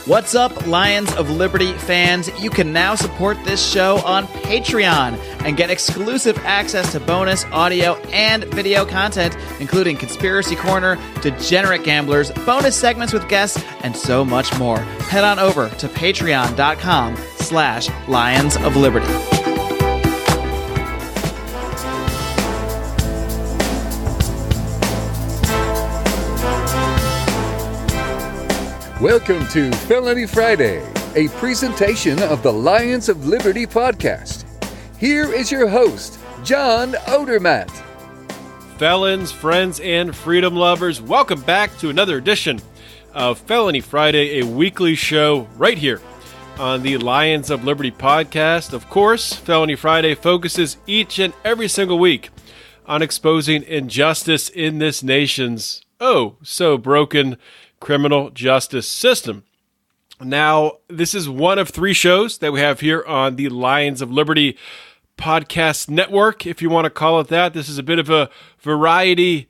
What's up, Lions of Liberty fans? You can now support this show on Patreon and get exclusive access to bonus audio and video content, including Conspiracy Corner, Degenerate Gamblers, bonus segments with guests, and so much more. Head on over to patreon.com/Lions of Liberty. Welcome to Felony Friday, a presentation of the Lions of Liberty podcast. Here is your host, John Odermatt. Felons, friends, and freedom lovers, welcome back to another edition of Felony Friday, a weekly show right here on the Lions of Liberty podcast. Of course, Felony Friday focuses each and every single week on exposing injustice in this nation's so broken criminal justice system. Now, this is one of three shows that we have here on the Lions of Liberty podcast network, if you want to call it that. This is a bit of a variety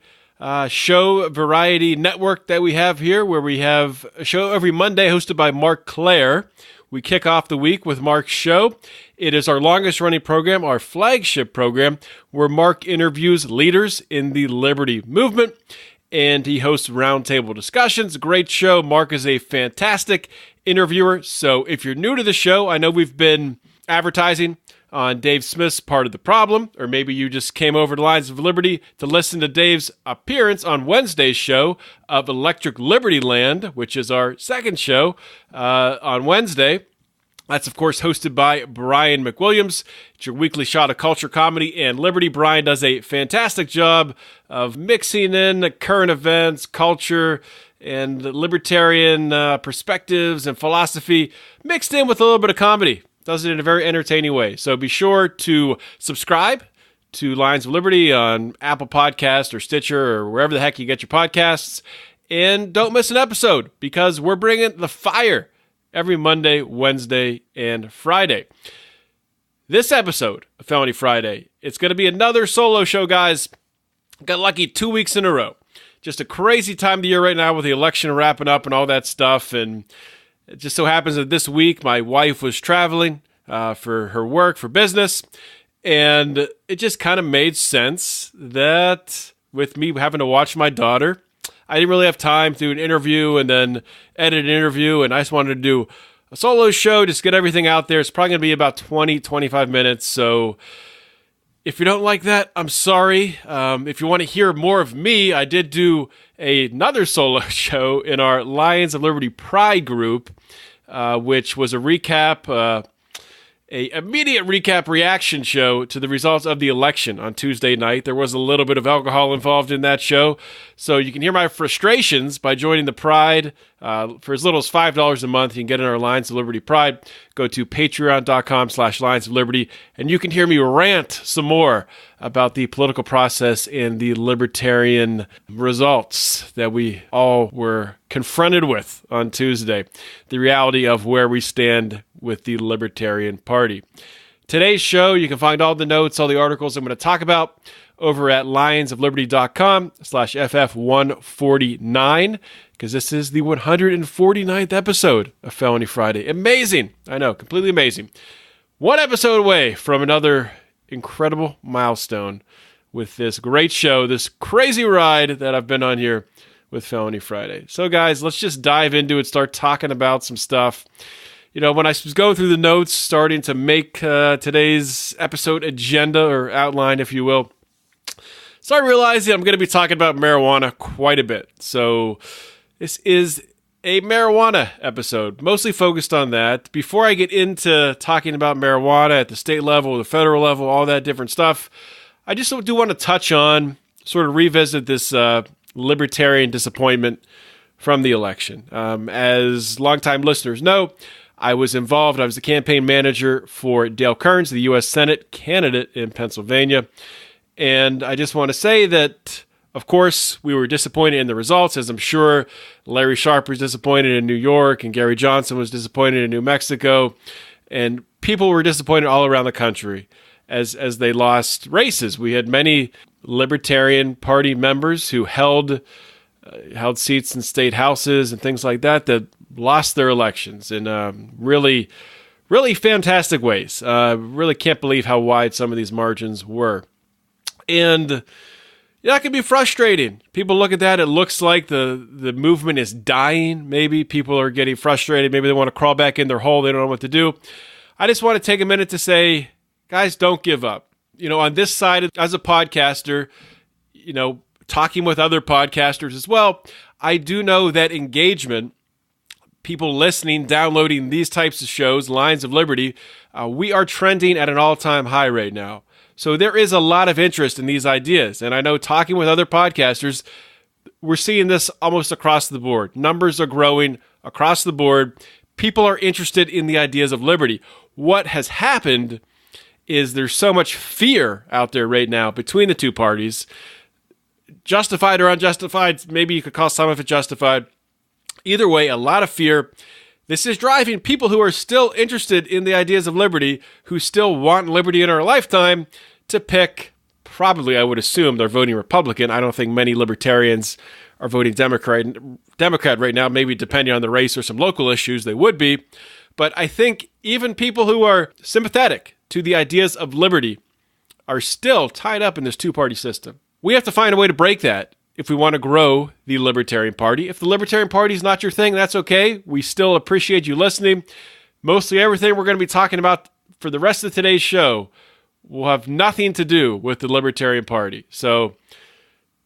show, variety network that we have here, where we have a show every Monday hosted by Mark Claire. We kick off the week with Mark's show. It is our longest running program, our flagship program, where Mark interviews leaders in the liberty movement, and he hosts roundtable discussions. Great show. Mark is a fantastic interviewer. So if you're new to the show, I know we've been advertising on Dave Smith's Part of the Problem, or maybe you just came over to Lions of Liberty to listen to Dave's appearance on Wednesday's show of Electric Liberty Land, which is our second show on Wednesday. That's, of course, hosted by Brian McWilliams. It's your weekly shot of culture, comedy, and liberty. Brian does a fantastic job of mixing in current events, culture, and libertarian perspectives and philosophy mixed in with a little bit of comedy. Does it in a very entertaining way. So be sure to subscribe to Lions of Liberty on Apple Podcasts or Stitcher or wherever the heck you get your podcasts. And don't miss an episode, because we're bringing the fire every Monday, Wednesday, and Friday. This episode of Felony Friday, it's going to be another solo show, guys. Got lucky 2 weeks in a row. Just a crazy time of the year right now with the election wrapping up and all that stuff. And it just so happens that this week my wife was traveling for her work, for business. And it just kind of made sense that with me having to watch my daughter, I didn't really have time to do an interview and then edit an interview, and I just wanted to do a solo show, just get everything out there. It's probably going to be about 20, 25 minutes, so if you don't like that, I'm sorry. If you want to hear more of me, I did do another solo show in our Lions of Liberty Pride group, which was a recap, a immediate recap reaction show to the results of the election on Tuesday night. There was a little bit of alcohol involved in that show, so you can hear my frustrations by joining the Pride. For as little as $5 a month, you can get in our Lions of Liberty Pride. Go to patreon.com/Lions of Liberty, and you can hear me rant some more about the political process and the libertarian results that we all were confronted with on Tuesday. The reality of where we stand with the Libertarian Party. Today's show, you can find all the notes, all the articles I'm going to talk about over at lionsofliberty.com/FF149, because this is the 149th episode of Felony Friday. Amazing. I know, completely amazing. One episode away from another incredible milestone with this great show, this crazy ride that I've been on here with Felony Friday. So guys, let's just dive into it, start talking about some stuff. You know, when I was going through the notes, starting to make today's episode agenda or outline, if you will, so I realized I'm going to be talking about marijuana quite a bit. So this is a marijuana episode, mostly focused on that. Before I get into talking about marijuana at the state level, the federal level, all that different stuff, I just do want to touch on, sort of revisit this libertarian disappointment from the election. As longtime listeners know, I was involved. I was the campaign manager for Dale Kearns, the U.S. Senate candidate in Pennsylvania. And I just want to say that, of course, we were disappointed in the results, as I'm sure Larry Sharpe was disappointed in New York and Gary Johnson was disappointed in New Mexico. And people were disappointed all around the country as they lost races. We had many Libertarian Party members who held seats in state houses and things like that lost their elections in really, really fantastic ways. Really can't believe how wide some of these margins were. And that can be frustrating. People look at that, it looks like the movement is dying. Maybe people are getting frustrated. Maybe they want to crawl back in their hole. They don't know what to do. I just want to take a minute to say, guys, don't give up. On this side, as a podcaster, talking with other podcasters as well, I do know that engagement, people listening, downloading these types of shows, Lions of Liberty, we are trending at an all-time high right now. So there is a lot of interest in these ideas. And I know talking with other podcasters, we're seeing this almost across the board. Numbers are growing across the board. People are interested in the ideas of liberty. What has happened is there's so much fear out there right now between the two parties. Justified or unjustified, maybe you could call some of it justified. Either way, a lot of fear. This is driving people who are still interested in the ideas of liberty, who still want liberty in our lifetime, to pick, probably I would assume they're voting Republican. I don't think many libertarians are voting Democrat right now, maybe depending on the race or some local issues they would be. But I think even people who are sympathetic to the ideas of liberty are still tied up in this two-party system. We have to find a way to break that if we want to grow the Libertarian Party. If the Libertarian Party is not your thing, that's okay. We still appreciate you listening. Mostly everything we're going to be talking about for the rest of today's show will have nothing to do with the Libertarian Party. So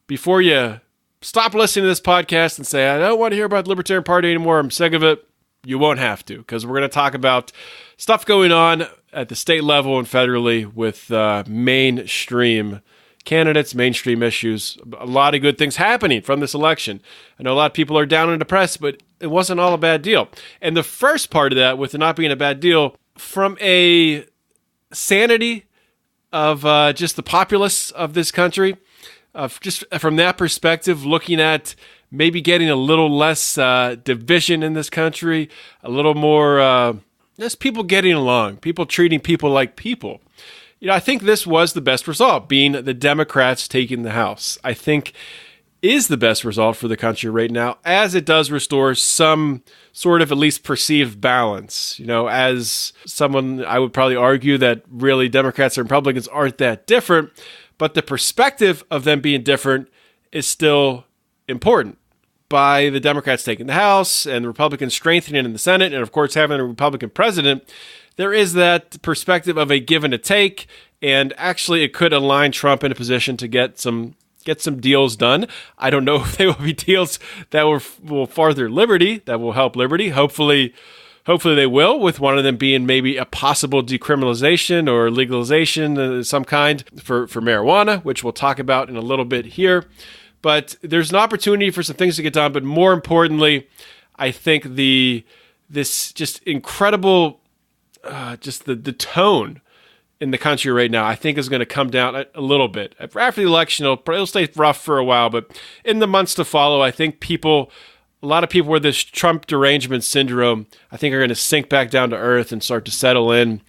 before you stop listening to this podcast and say, I don't want to hear about the Libertarian Party anymore, I'm sick of it, you won't have to, because we're going to talk about stuff going on at the state level and federally with mainstream candidates, mainstream issues, a lot of good things happening from this election. I know a lot of people are down and depressed, but it wasn't all a bad deal. And the first part of that, with it not being a bad deal, from a sanity of just the populace of this country, just from that perspective, looking at maybe getting a little less division in this country, a little more just people getting along, people treating people like people. I think this was the best result, being the Democrats taking the House. I think is the best result for the country right now, as it does restore some sort of at least perceived balance. As someone, I would probably argue that really Democrats and Republicans aren't that different, but the perspective of them being different is still important. By the Democrats taking the House and the Republicans strengthening in the Senate, and of course having a Republican president, there is that perspective of a give and a take, and actually it could align Trump in a position to get some deals done. I don't know if they will be deals that will further liberty, that will help liberty. Hopefully they will, with one of them being maybe a possible decriminalization or legalization of some kind for marijuana, which we'll talk about in a little bit here. But there's an opportunity for some things to get done. But more importantly, I think this just incredible, just the tone in the country right now, I think is going to come down a little bit. After the election, it'll stay rough for a while. But in the months to follow, I think a lot of people with this Trump derangement syndrome, I think are going to sink back down to earth and start to settle in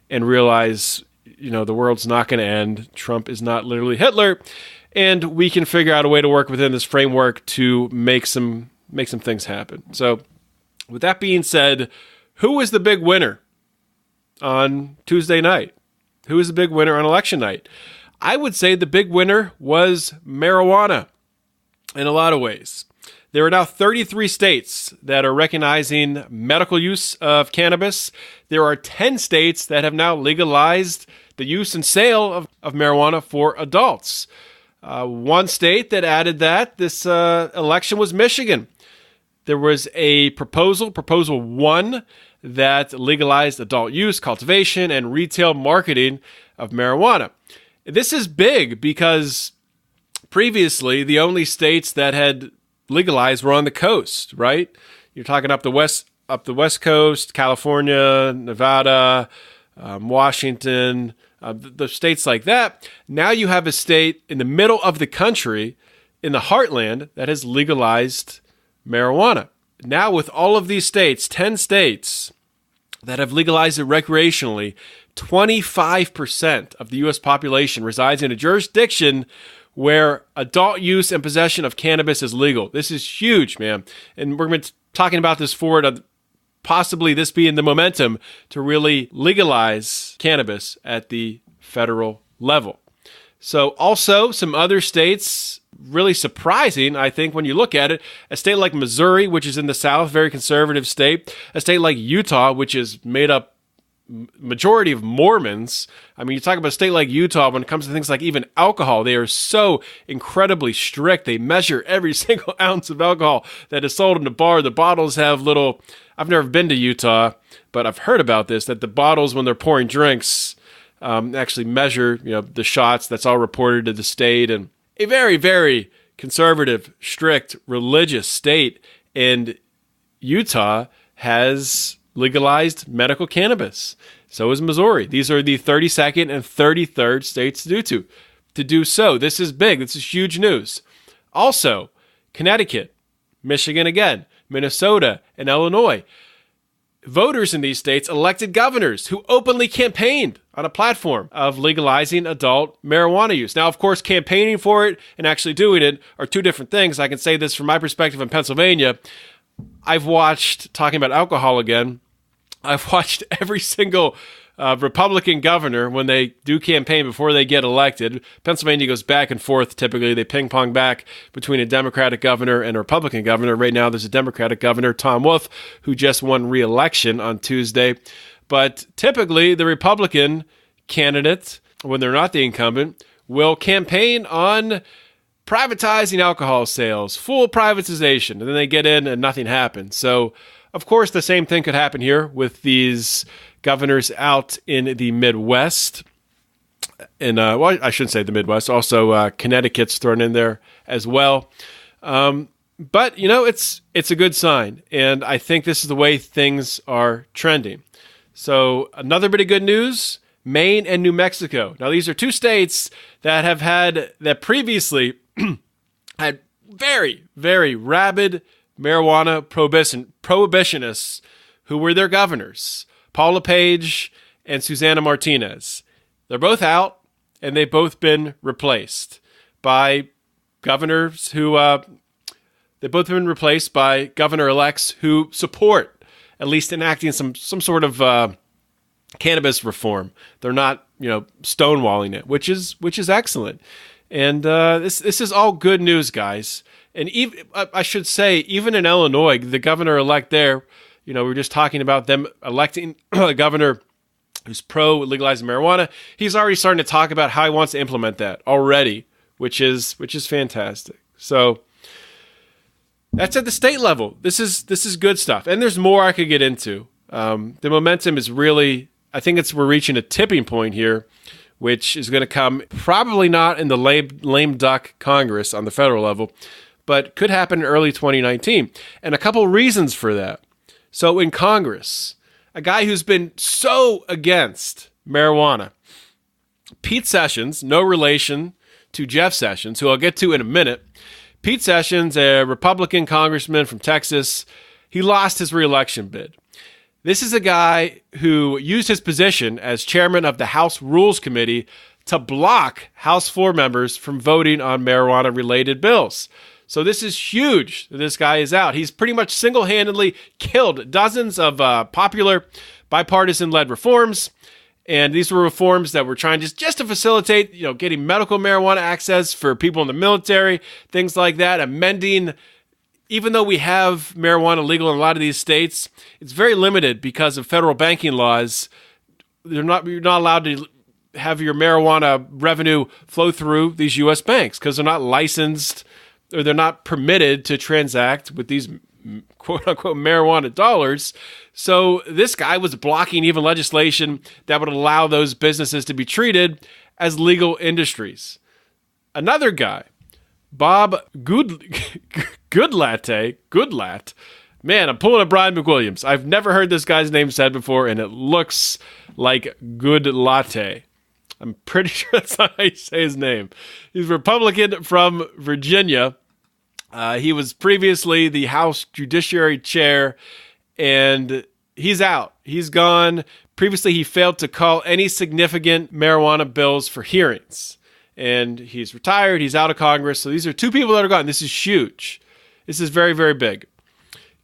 and realize, the world's not going to end. Trump is not literally Hitler. And we can figure out a way to work within this framework to make some things happen. So with that being said, who was the big winner on Tuesday night? Who was the big winner on election night? I would say the big winner was marijuana in a lot of ways. There are now 33 states that are recognizing medical use of cannabis. There are 10 states that have now legalized the use and sale of marijuana for adults. One state that added this election was Michigan. There was a proposal 1, that legalized adult use, cultivation, and retail marketing of marijuana. This is big because previously the only states that had legalized were on the coast, right? You're talking up the west coast, California, Nevada, Washington, the states like that. Now you have a state in the middle of the country, in the heartland, that has legalized marijuana. Now with all of these states, 10 states that have legalized it recreationally, 25% of the U.S. population resides in a jurisdiction where adult use and possession of cannabis is legal. This is huge, man. And we're going to talking about this forward, possibly this being the momentum to really legalize cannabis at the federal level. So also some other states, really surprising, I think, when you look at it. A state like Missouri, which is in the South, very conservative state. A state like Utah, which is made up majority of Mormons. I mean, you talk about a state like Utah, when it comes to things like even alcohol, they are so incredibly strict. They measure every single ounce of alcohol that is sold in the bar. The bottles have little, I've never been to Utah, but I've heard about this, that the bottles, when they're pouring drinks, actually measure, the shots. That's all reported to the state. And a very, very conservative, strict, religious state. And Utah has legalized medical cannabis. So is Missouri. These are the 32nd and 33rd states to do so. This is big. This is huge news. Also, Connecticut, Michigan again, Minnesota, and Illinois. Voters in these states elected governors who openly campaigned on a platform of legalizing adult marijuana use. Now, of course, campaigning for it and actually doing it are two different things. I can say this from my perspective in Pennsylvania. I've watched, talking about alcohol again, I've watched every single Republican governor when they do campaign before they get elected. Pennsylvania goes back and forth. Typically, they ping pong back between a Democratic governor and a Republican governor. Right now, there's a Democratic governor, Tom Wolf, who just won re-election on Tuesday. But typically, the Republican candidate, when they're not the incumbent, will campaign on privatizing alcohol sales, full privatization, and then they get in and nothing happens. So, of course, the same thing could happen here with these governors out in the Midwest. And well, I shouldn't say the Midwest. Also, Connecticut's thrown in there as well. But it's a good sign, and I think this is the way things are trending. So, another bit of good news: Maine and New Mexico. Now, these are two states that previously had very, very rabid marijuana prohibitionists who were their governors, Paul LePage and Susana Martinez. They're both out, and they've both been replaced by governors governor-elects who support at least enacting some sort of cannabis reform. They're not, stonewalling it, which is excellent. And this is all good news, guys. And even, I should say, even in Illinois, the governor-elect there, we were just talking about them electing a governor who's pro-legalizing marijuana. He's already starting to talk about how he wants to implement that already, which is fantastic. So that's at the state level. This is good stuff. And there's more I could get into. The momentum is really, I think we're reaching a tipping point here, which is going to come probably not in the lame duck Congress on the federal level, but could happen in early 2019. And a couple reasons for that. So in Congress, a guy who's been so against marijuana, Pete Sessions, no relation to Jeff Sessions, who I'll get to in a minute. Pete Sessions, a Republican congressman from Texas, he lost his re-election bid. This is a guy who used his position as chairman of the House Rules Committee to block House floor members from voting on marijuana-related bills. So this is huge that this guy is out. He's pretty much single-handedly killed dozens of popular bipartisan-led reforms. And these were reforms that were trying just to facilitate, getting medical marijuana access for people in the military, things like that, amending. Even though we have marijuana legal in a lot of these states, it's very limited because of federal banking laws. You're not allowed to have your marijuana revenue flow through these U.S. banks because they're not licensed or they're not permitted to transact with these quote-unquote marijuana dollars. So this guy was blocking even legislation that would allow those businesses to be treated as legal industries. Another guy, Bob Goodlatte. Man, I'm pulling a Brian McWilliams. I've never heard this guy's name said before, and it looks like good latte. I'm pretty sure that's not how you say his name. He's a Republican from Virginia. He was previously the House Judiciary Chair, and he's out. He's gone. Previously, he failed to call any significant marijuana bills for hearings. And he's retired. He's out of Congress. So these are two people that are gone. This is huge. This is very, very big.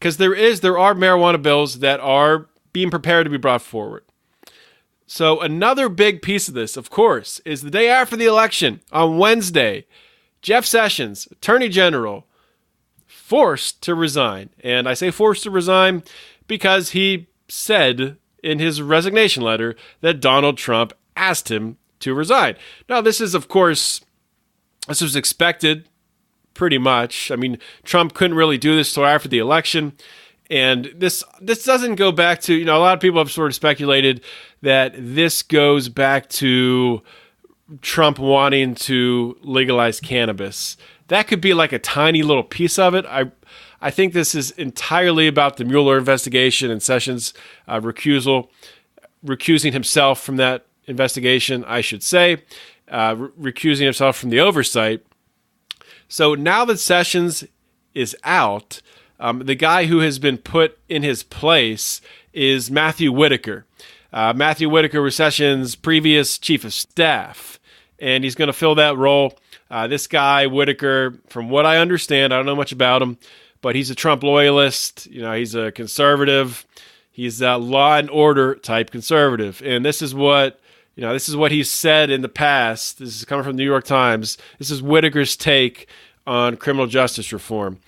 Because there are marijuana bills that are being prepared to be brought forward. So another big piece of this, of course, is the day after the election, on Wednesday, Jeff Sessions, Attorney General, forced to resign. And I say forced to resign because he said in his resignation letter that Donald Trump asked him to resign. Now, this is, of course, this was expected pretty much. I mean, Trump couldn't really do this till after the election. And this doesn't go back to, a lot of people have sort of speculated that this goes back to Trump wanting to legalize cannabis. That could be like a tiny little piece of it. I think this is entirely about the Mueller investigation and Sessions' recusing himself from that investigation, I should say, recusing himself from the oversight. So now that Sessions is out, the guy who has been put in his place is Matthew Whitaker. Matthew Whitaker was Sessions' previous chief of staff, and he's going to fill that role. This guy, Whitaker, from what I understand, I don't know much about him, but he's a Trump loyalist. He's a conservative. He's a law and order type conservative. And this is what he's said in the past. This is coming from the New York Times. This is Whitaker's take on criminal justice reform.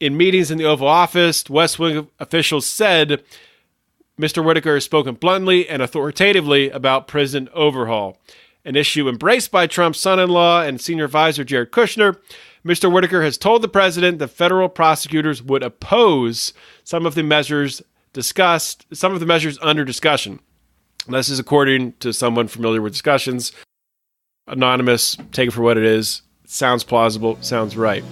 In meetings in the Oval Office, West Wing officials said Mr. Whitaker has spoken bluntly and authoritatively about prison overhaul, an issue embraced by Trump's son-in-law and senior advisor Jared Kushner. Mr. Whitaker has told the president that federal prosecutors would oppose some of the measures under discussion. This is according to someone familiar with discussions. Anonymous, take it for what it is. Sounds plausible, sounds right.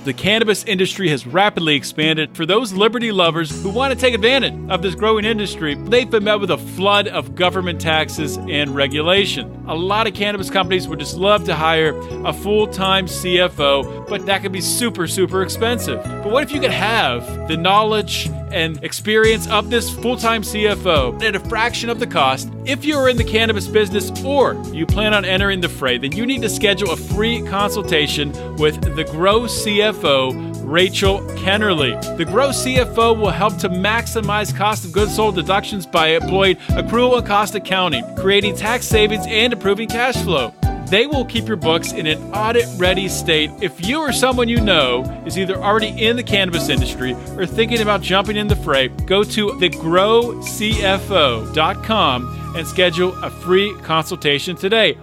The cannabis industry has rapidly expanded. For those liberty lovers who want to take advantage of this growing industry, they've been met with a flood of government taxes and regulation. A lot of cannabis companies would just love to hire a full-time CFO, but that could be super, super expensive. But what if you could have the knowledge and experience of this full-time CFO at a fraction of the cost? If you're in the cannabis business or you plan on entering the fray, then you need to schedule a free consultation with the Grow CFO, Rachel Kennerly. The Grow CFO will help to maximize cost of goods sold deductions by employing accrual and cost accounting, creating tax savings, and improving cash flow. They will keep your books in an audit-ready state. If you or someone you know is either already in the cannabis industry or thinking about jumping in the fray, go to thegrowcfo.com and schedule a free consultation today.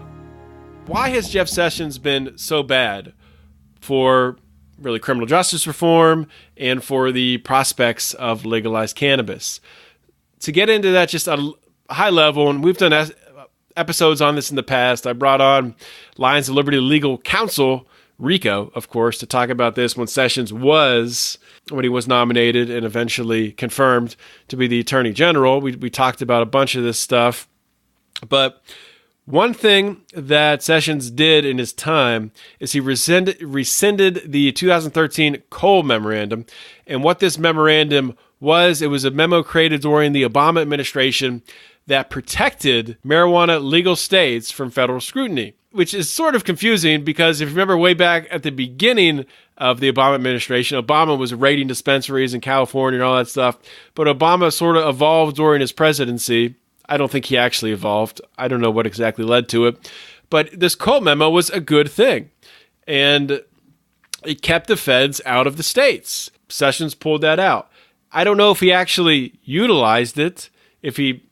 Why has Jeff Sessions been so bad for really criminal justice reform and for the prospects of legalized cannabis? To get into that just at a high level, and we've done episodes on this in the past. I brought on Lions of Liberty Legal Counsel, RICO, of course, to talk about this when he was nominated and eventually confirmed to be the Attorney General. We talked about a bunch of this stuff. But one thing that Sessions did in his time is he rescinded the 2013 Cole Memorandum. And what this memorandum was, it was a memo created during the Obama administration that protected marijuana legal states from federal scrutiny, which is sort of confusing because if you remember way back at the beginning of the Obama administration, Obama was raiding dispensaries in California and all that stuff. But Obama sort of evolved during his presidency. I don't think he actually evolved. I don't know what exactly led to it. But this Cole memo was a good thing. And it kept the feds out of the states. Sessions pulled that out. I don't know if he actually utilized it, if he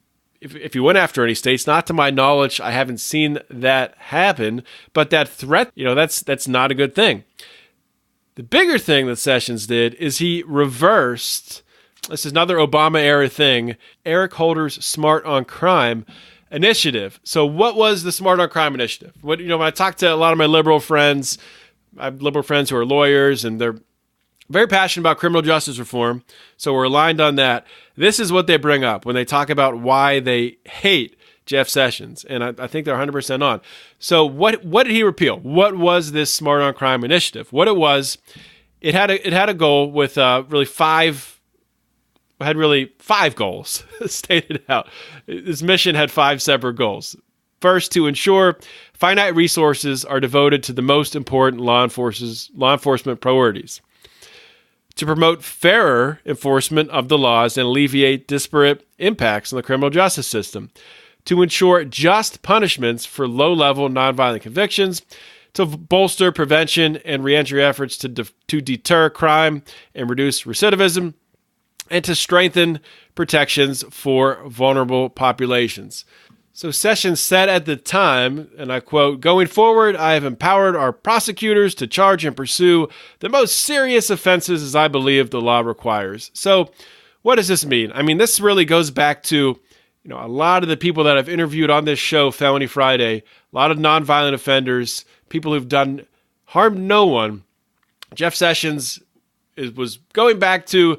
went after any states. Not to my knowledge, I haven't seen that happen. But that threat, that's not a good thing. The bigger thing that Sessions did is he reversed, this is another Obama-era thing, Eric Holder's Smart on Crime initiative. So what was the Smart on Crime initiative? When I talk to a lot of my liberal friends, I have liberal friends who are lawyers, and they're very passionate about criminal justice reform, so we're aligned on that. This is what they bring up when they talk about why they hate Jeff Sessions, and I think they're 100% on. So what did he repeal? What was this Smart on Crime initiative? What it was, it had a goal with really five goals stated out. This mission had 5 separate goals. First, to ensure finite resources are devoted to the most important law enforcement priorities. to promote fairer enforcement of the laws and alleviate disparate impacts on the criminal justice system, to ensure just punishments for low-level nonviolent convictions, to bolster prevention and reentry efforts to deter crime and reduce recidivism, and to strengthen protections for vulnerable populations. So Sessions said at the time, and I quote, "Going forward, I have empowered our prosecutors to charge and pursue the most serious offenses as I believe the law requires." So what does this mean? I mean, this really goes back to a lot of the people that I've interviewed on this show, Felony Friday, a lot of nonviolent offenders, people who've done harm no one. Jeff Sessions was going back to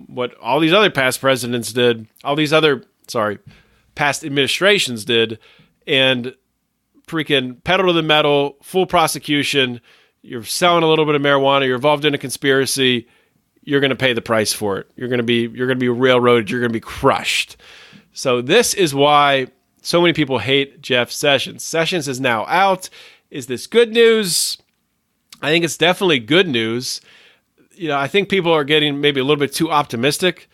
what all these other past presidents did, past administrations did, and freaking pedal to the metal, full prosecution. You're selling a little bit of marijuana, you're involved in a conspiracy, you're going to pay the price for it. You're going to be railroaded, you're going to be crushed. So this is why so many people hate Jeff Sessions. Sessions is now out. Is this good news? I think it's definitely good news. I think people are getting maybe a little bit too optimistic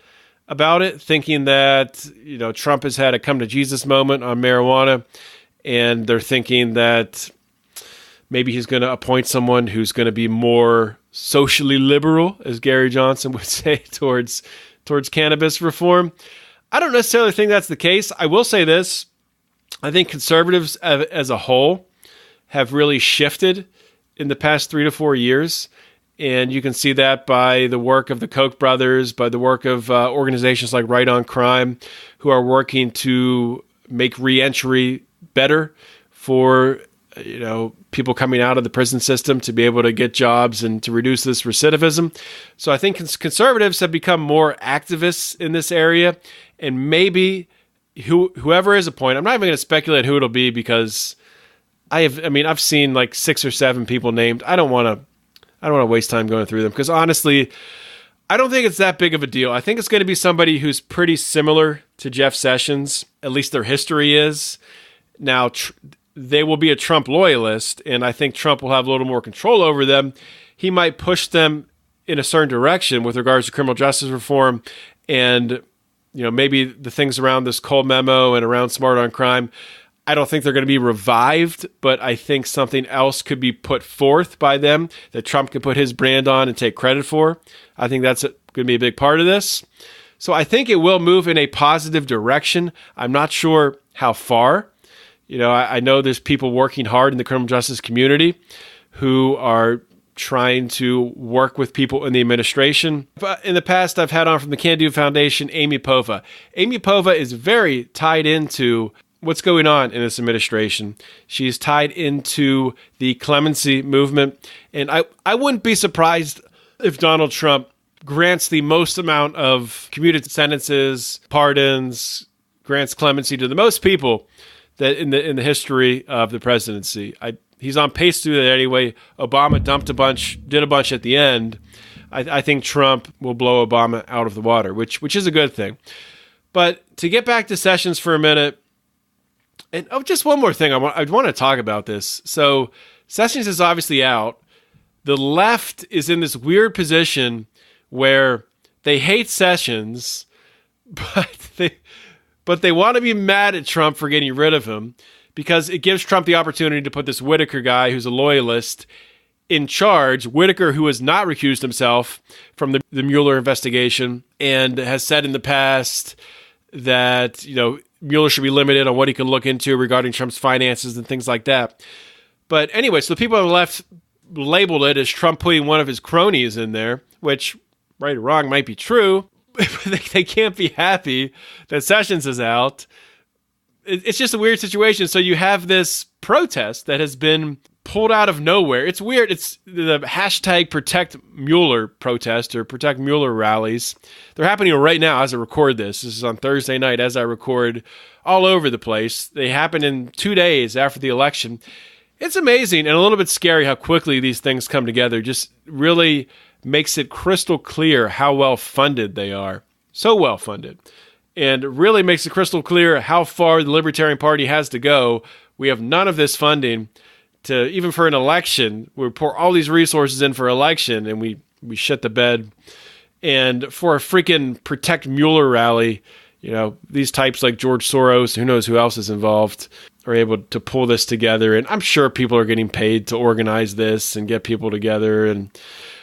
about it, thinking that, Trump has had a come to Jesus moment on marijuana, and they're thinking that maybe he's going to appoint someone who's going to be more socially liberal, as Gary Johnson would say, towards cannabis reform. I don't necessarily think that's the case. I will say this. I think conservatives as a whole have really shifted in the past 3 to 4 years. And you can see that by the work of the Koch brothers, by the work of organizations like Right on Crime, who are working to make reentry better for people coming out of the prison system to be able to get jobs and to reduce this recidivism. So I think conservatives have become more activists in this area, and maybe whoever is appointed, I'm not even going to speculate who it'll be, because I've seen like 6 or 7 people named. I don't want to waste time going through them, because honestly, I don't think it's that big of a deal. I think it's going to be somebody who's pretty similar to Jeff Sessions, at least their history is. Now, they will be a Trump loyalist, and I think Trump will have a little more control over them. He might push them in a certain direction with regards to criminal justice reform, and maybe the things around this Cole memo and around Smart on Crime. I don't think they're going to be revived, but I think something else could be put forth by them that Trump can put his brand on and take credit for. I think that's going to be a big part of this. So I think it will move in a positive direction. I'm not sure how far. I know there's people working hard in the criminal justice community who are trying to work with people in the administration. But in the past, I've had on from the Can Do Foundation, Amy Pova. Amy Pova is very tied into what's going on in this administration. She's tied into the clemency movement. And I wouldn't be surprised if Donald Trump grants the most amount of commuted sentences, pardons, grants clemency to the most people that in the history of the presidency. He's on pace to do that anyway. Obama did a bunch at the end. I think Trump will blow Obama out of the water, which is a good thing. But to get back to Sessions for a minute, and just one more thing, I want to talk about this. So Sessions is obviously out. The left is in this weird position where they hate Sessions, but they want to be mad at Trump for getting rid of him, because it gives Trump the opportunity to put this Whitaker guy, who's a loyalist, in charge. Whitaker, who has not recused himself from the Mueller investigation and has said in the past that Mueller should be limited on what he can look into regarding Trump's finances and things like that. But anyway, so the people on the left labeled it as Trump putting one of his cronies in there, which, right or wrong, might be true. They can't be happy that Sessions is out. It's just a weird situation. So you have this protest that has been pulled out of nowhere. It's weird. It's the hashtag Protect Mueller protest, or Protect Mueller rallies. They're happening right now as I record this. This is on Thursday night as I record, all over the place. They happen in 2 days after the election. It's amazing and a little bit scary how quickly these things come together. Just really makes it crystal clear how well funded they are. So well funded. And really makes it crystal clear how far the Libertarian Party has to go. We have none of this funding to, even for an election. We pour all these resources in for election, and we we shit the bed. And for a freaking Protect Mueller rally, these types like George Soros, who knows who else is involved, are able to pull this together. And I'm sure people are getting paid to organize this and get people together. And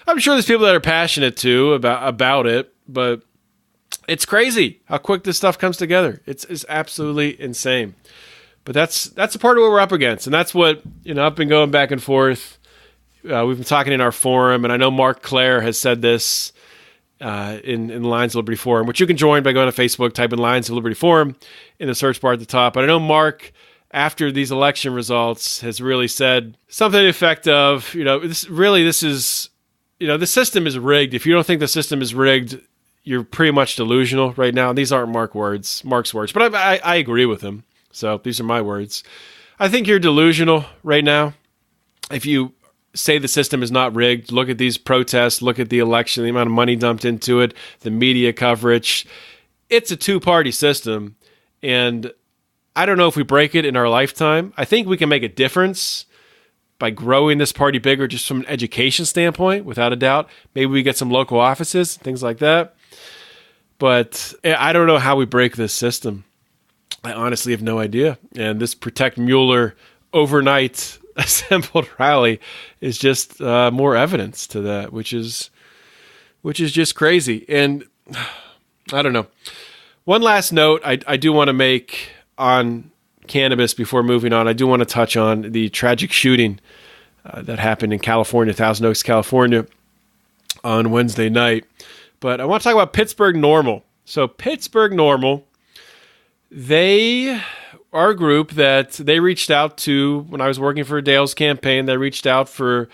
I'm sure there's people that are passionate too about it, but it's crazy how quick this stuff comes together. It's absolutely insane. But that's a part of what we're up against. And that's what, I've been going back and forth. We've been talking in our forum, and I know Mark Clare has said this in the Lions of Liberty Forum, which you can join by going to Facebook, type in Lions of Liberty Forum in the search bar at the top. But I know Mark, after these election results, has really said something to the effect of, this is, the system is rigged. If you don't think the system is rigged, you're pretty much delusional right now. These aren't Mark's words, but I agree with him. So these are my words. I think you're delusional right now. If you say the system is not rigged, look at these protests, look at the election, the amount of money dumped into it, the media coverage. It's a two-party system, and I don't know if we break it in our lifetime. I think we can make a difference by growing this party bigger just from an education standpoint, without a doubt. Maybe we get some local offices, things like that. But I don't know how we break this system. I honestly have no idea. And this Protect Mueller overnight assembled rally is just more evidence to that, which is just crazy. And I don't know. One last note I do want to make on cannabis before moving on. I do want to touch on the tragic shooting that happened in California, Thousand Oaks, California, on Wednesday night. But I want to talk about Pittsburgh Norml. So Pittsburgh Norml, they are a group that they reached out to when I was working for Dale's campaign. They reached out for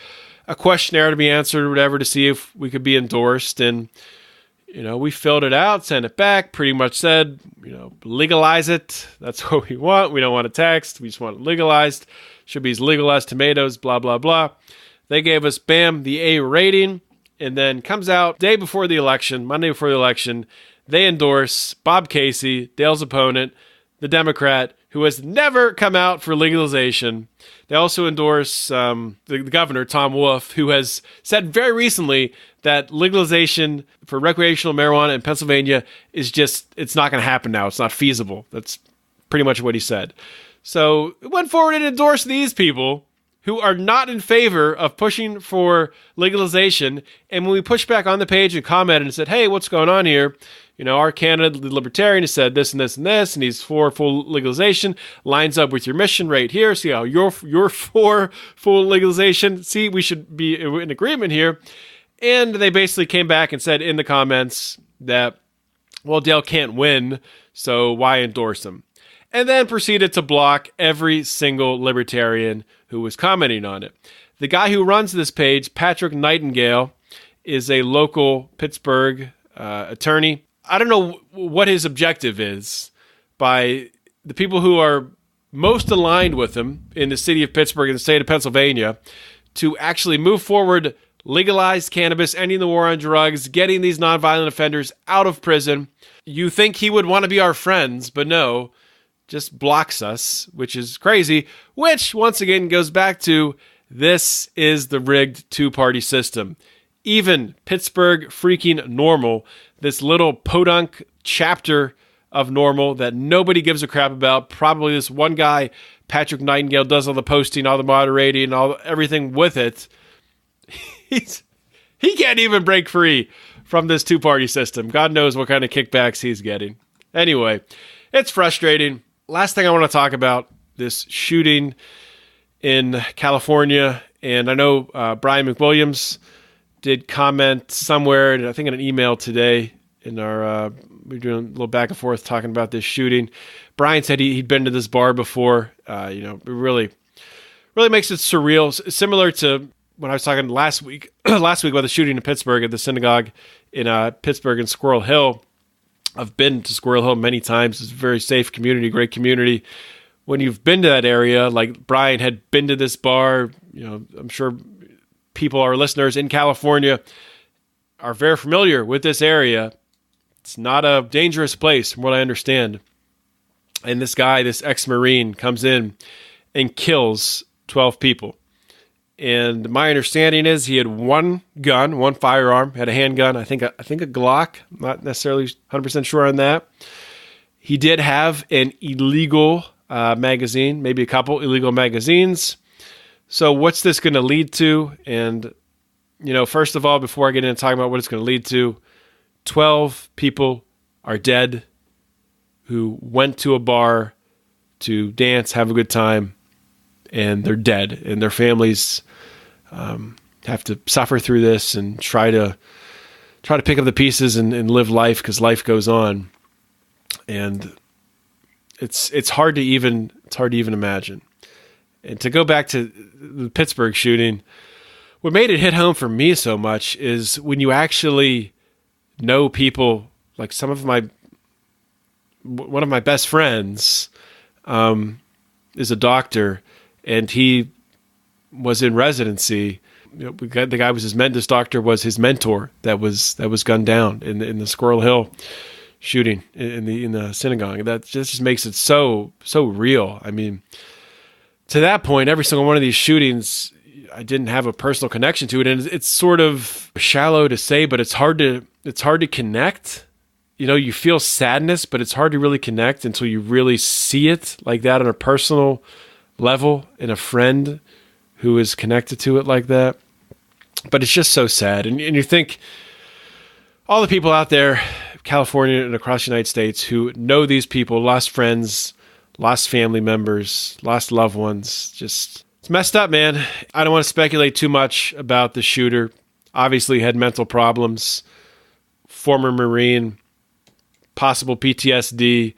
a questionnaire to be answered or whatever to see if we could be endorsed. And, we filled it out, sent it back, pretty much said, legalize it. That's what we want. We don't want a text. We just want it legalized. Should be legalized tomatoes, blah, blah, blah. They gave us, bam, the A rating. And then comes out day before the election, Monday before the election, they endorse Bob Casey, Dale's opponent, the Democrat, who has never come out for legalization. They also endorse the governor, Tom Wolf, who has said very recently that legalization for recreational marijuana in Pennsylvania is it's not going to happen now. It's not feasible. That's pretty much what he said. So it went forward and endorsed these people who are not in favor of pushing for legalization. And when we pushed back on the page and commented and said, hey, what's going on here? Our candidate, the Libertarian, has said this and this and this, and he's for full legalization. Lines up with your mission right here. See how you're for full legalization. See, we should be in agreement here. And they basically came back and said in the comments that, well, Dale can't win, so why endorse him? And then proceeded to block every single Libertarian who was commenting on it. The guy who runs this page, Patrick Nightingale, is a local Pittsburgh attorney. I don't know what his objective is by the people who are most aligned with him in the city of Pittsburgh and the state of Pennsylvania to actually move forward, legalize cannabis, ending the war on drugs, getting these nonviolent offenders out of prison. You think he would want to be our friends, but no, just blocks us, which is crazy, which once again goes back to this is the rigged two-party system. Even Pittsburgh freaking Norml, this little podunk chapter of Norml that nobody gives a crap about, probably this one guy, Patrick Nightingale, does all the posting, all the moderating, everything with it. He can't even break free from this two-party system. God knows what kind of kickbacks he's getting. Anyway, it's frustrating. Last thing I want to talk about, this shooting in California. And I know Brian McWilliams did comment somewhere, I think in an email today, in our we're doing a little back and forth talking about this shooting. Brian said he'd been to this bar before. It really makes it surreal. Similar to when I was talking last week about the shooting in Pittsburgh at the synagogue in Pittsburgh and Squirrel Hill. I've been to Squirrel Hill many times. It's a very safe community, great community. When you've been to that area, like Brian had been to this bar, I'm sure people, our listeners in California, are very familiar with this area. It's not a dangerous place from what I understand. And this guy, this ex-Marine, comes in and kills 12 people. And my understanding is he had one gun, one firearm, had a handgun, I think a Glock. I'm not necessarily 100% sure on that. He did have an illegal magazine, maybe a couple illegal magazines. So what's this going to lead to? And, first of all, before I get into talking about what it's going to lead to, 12 people are dead who went to a bar to dance, have a good time, and they're dead. And their families have to suffer through this and try to pick up the pieces and live life, because life goes on. And it's hard to even imagine. And to go back to the Pittsburgh shooting, what made it hit home for me so much is when you actually know people. Like one of my best friends is a doctor, and he was in residency. The guy was this doctor was his mentor that was gunned down in the Squirrel Hill shooting in the synagogue. That just makes it so real. I mean, to that point, every single one of these shootings, I didn't have a personal connection to it, and it's sort of shallow to say, but it's hard to connect. You feel sadness, but it's hard to really connect until you really see it like that on a personal level in a friend who is connected to it like that. But it's just so sad. And you think all the people out there, California and across the United States, who know these people, lost friends, lost family members, lost loved ones, just, it's messed up, man. I don't want to speculate too much about the shooter. Obviously had mental problems, former Marine, possible PTSD,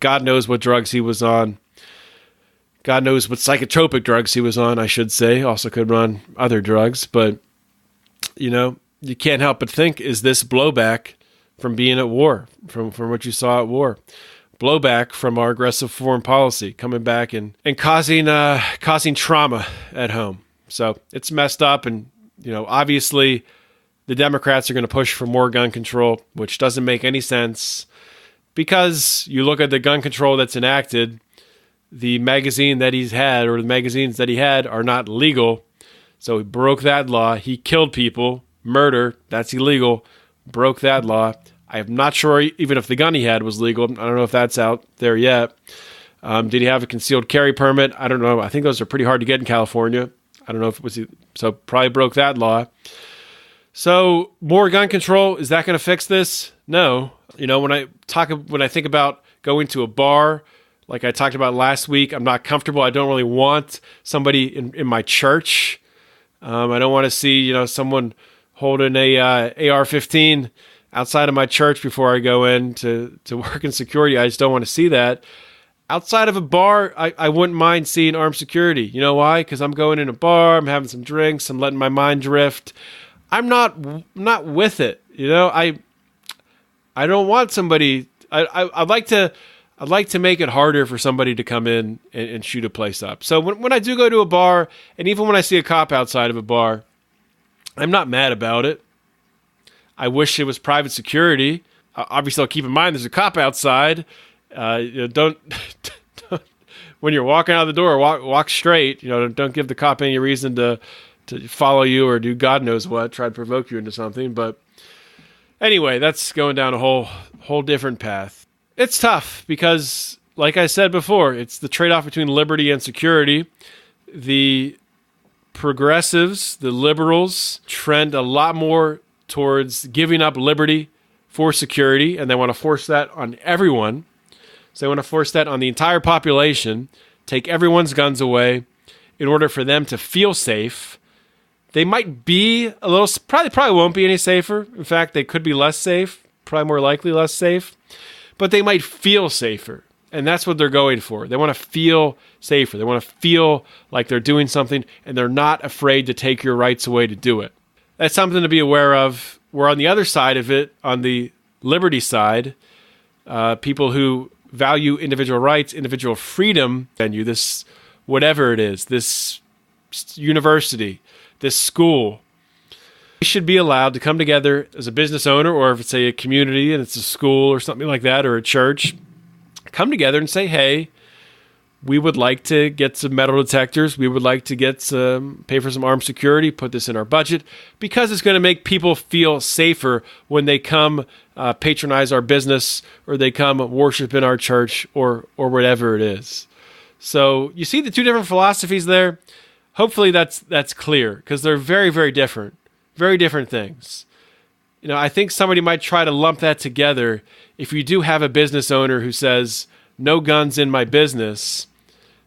God knows what drugs he was on. God knows what psychotropic drugs he was on, I should say. Also could run other drugs. But, you can't help but think, is this blowback from being at war, from what you saw at war? Blowback from our aggressive foreign policy, coming back and causing trauma at home. So it's messed up. And, obviously the Democrats are going to push for more gun control, which doesn't make any sense. Because you look at the gun control that's enacted, the magazine that he's had, or the magazines that he had, are not legal. So he broke that law. He killed people. Murder, that's illegal. Broke that law. I'm not sure even if the gun he had was legal. I don't know if that's out there yet. Did he have a concealed carry permit? I don't know. I think those are pretty hard to get in California. I don't know if it was, so probably broke that law. So more gun control, is that going to fix this? No. When I think about going to a bar, like I talked about last week, I'm not comfortable. I don't really want somebody in my church. I don't want to see, someone holding a AR-15 outside of my church before I go in to work in security. I just don't want to see that. Outside of a bar, I wouldn't mind seeing armed security. You know why? Because I'm going in a bar, I'm having some drinks, I'm letting my mind drift. I'm not with it. I don't want somebody. I'd like to make it harder for somebody to come in and shoot a place up. So when I do go to a bar, and even when I see a cop outside of a bar, I'm not mad about it. I wish it was private security. Obviously, I'll keep in mind there's a cop outside. Don't when you're walking out the door, walk straight. Don't give the cop any reason to follow you or do God knows what, try to provoke you into something. But anyway, that's going down a whole different path. It's tough because, like I said before, it's the trade-off between liberty and security. The progressives, the liberals, trend a lot more towards giving up liberty for security, and they want to force that on everyone. So they want to force that on the entire population, take everyone's guns away in order for them to feel safe. They might be a little, probably won't be any safer. In fact, they could be less safe, probably more likely less safe, but they might feel safer. And that's what they're going for. They want to feel safer. They want to feel like they're doing something, and they're not afraid to take your rights away to do it. That's something to be aware of. We're on the other side of it, on the liberty side, people who value individual rights, individual freedom, and this, whatever it is, this university, this school, we should be allowed to come together as a business owner, or if it's a community and it's a school or something like that, or a church, come together and say, hey, we would like to get some metal detectors. We would like to pay for some armed security, put this in our budget, because it's going to make people feel safer when they come patronize our business, or they come worship in our church, or whatever it is. So you see the two different philosophies there. Hopefully that's clear, because they're very, very different things. I think somebody might try to lump that together. If you do have a business owner who says, no guns in my business,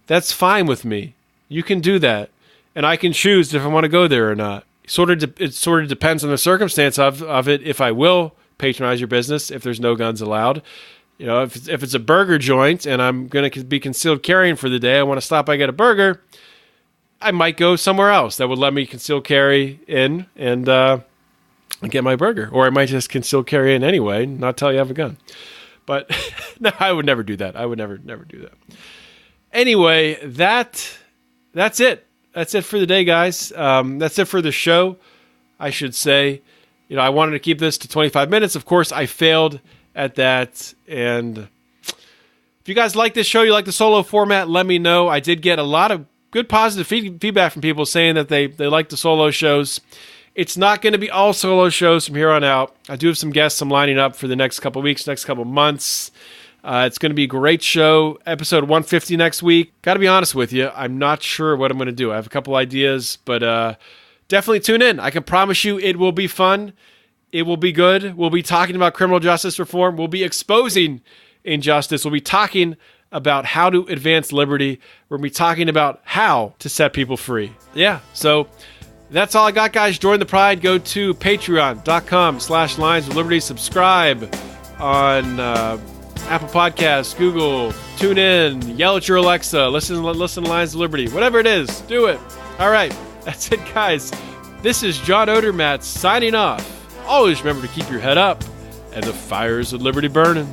that's fine with me. You can do that. And I can choose if I want to go there or not. It sort of depends on the circumstance of it, if I will patronize your business, if there's no guns allowed. If it's a burger joint and I'm going to be concealed carrying for the day, I want to stop by get a burger, I might go somewhere else that would let me conceal carry in and get my burger. Or I might just conceal carry in anyway, not tell you I have a gun. But no, I would never do that. I would never do that. Anyway, that's it. That's it for the day, guys. That's it for the show, I should say. I wanted to keep this to 25 minutes. Of course, I failed at that. And if you guys like this show, you like the solo format, let me know. I did get a lot of good positive feedback from people saying that they like the solo shows. It's not going to be all solo shows from here on out. I do have some guests I'm lining up for the next couple weeks, next couple months. It's going to be a great show. Episode 150 next week. Got to be honest with you, I'm not sure what I'm going to do. I have a couple ideas, but definitely tune in. I can promise you it will be fun. It will be good. We'll be talking about criminal justice reform. We'll be exposing injustice. We'll be talking about how to advance liberty. We're going to be talking about how to set people free. Yeah, so that's all I got, guys. Join the pride. Go to patreon.com/Lions of Liberty. Subscribe on Apple Podcasts, Google, TuneIn, yell at your Alexa, listen to Lions of Liberty. Whatever it is, do it. All right, that's it, guys. This is John Odermatt signing off. Always remember to keep your head up and the fires of liberty burning.